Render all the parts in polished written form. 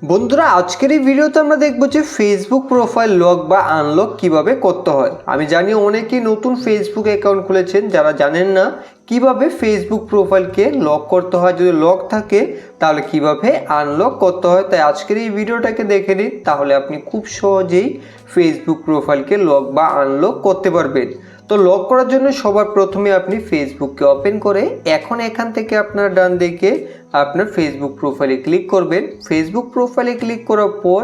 বন্ধুরা আজকের এই ভিডিওতে আমরা দেখব যে ফেসবুক প্রোফাইল লক বা আনলক কিভাবে করতে হয়। আমি জানি অনেকেই নতুন ফেসবুক অ্যাকাউন্ট খুলেছেন, যারা জানেন না কিভাবে ফেসবুক প্রোফাইলকে লক করতে হয়, যদি লক থাকে তাহলে কিভাবে আনলক করতে হয়। তাই আজকের এই ভিডিওটাকে দেখে নিন, তাহলে আপনি খুব সহজেই ফেসবুক প্রোফাইলকে লক বা আনলক করতে পারবেন। তো লক করার জন্য সবার প্রথমে আপনি ফেসবুককে ওপেন করে এখন এখান থেকে আপনার ডান দিকে আপনার ফেসবুক প্রোফাইলে ক্লিক করবেন। ফেসবুক প্রোফাইলে ক্লিক করার পর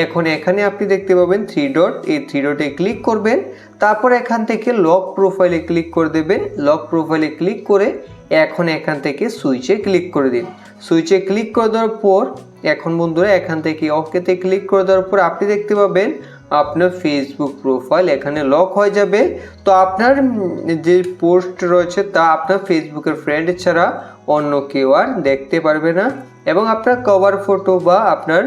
এখন এখানে আপনি দেখতে পাবেন থ্রি ডট, এই থ্রি ডটে ক্লিক করবেন। তারপর এখান থেকে লক প্রোফাইলে ক্লিক করে দেবেন। লক প্রোফাইলে ক্লিক করে এখন এখান থেকে সুইচে ক্লিক করে দিন। সুইচে ক্লিক করে দেওয়ার পর এখন বন্ধুরা এখান থেকে ওকেতে ক্লিক করে দেওয়ার পর আপনি দেখতে পাবেন আপনার ফেসবুক প্রোফাইল এখানে লক হয়ে যাবে। তো আপনার যে পোস্ট রয়েছে তা আপনার ফেসবুকের ফ্রেন্ড ছাড়া অন্য কেউ আর দেখতে পারবে না, এবং আপনার কভার ফটো বা আপনার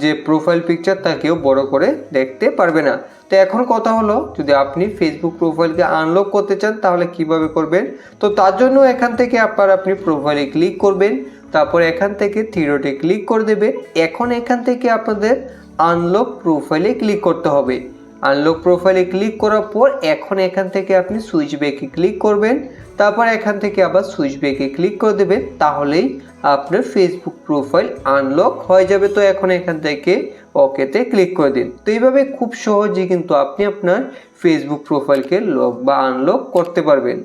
যে প্রোফাইল পিকচার তা কেউ বড় করে দেখতে পারবে না। তো এখন কথা হলো, যদি আপনি ফেসবুক প্রোফাইলকে আনলক করতে চান তাহলে কিভাবে করবেন। তো তার জন্য এখান থেকে আপনি প্রোফাইলে ক্লিক করবেন, তারপর এখান থেকে থ্রি ডটে ক্লিক করে দেবেন। এখন এখান থেকে আপনাদের আনলক প্রোফাইলে ক্লিক করতে হবে। আনলক প্রোফাইলে ক্লিক করার পর এখন এখান থেকে আপনি সুইচ ব্যাকে ক্লিক করবেন, তারপর এখান থেকে আবার সুইচ ব্যাকে ক্লিক করে দেবেন, তাহলেই আপনার ফেসবুক প্রোফাইল আনলক হয়ে যাবে। তো এখন এখান থেকে ওকেতে ক্লিক করে দিন। তো এইভাবে খুব সহজেই কিন্তু আপনি আপনার ফেসবুক প্রোফাইলকে লক বা আনলক করতে পারবেন।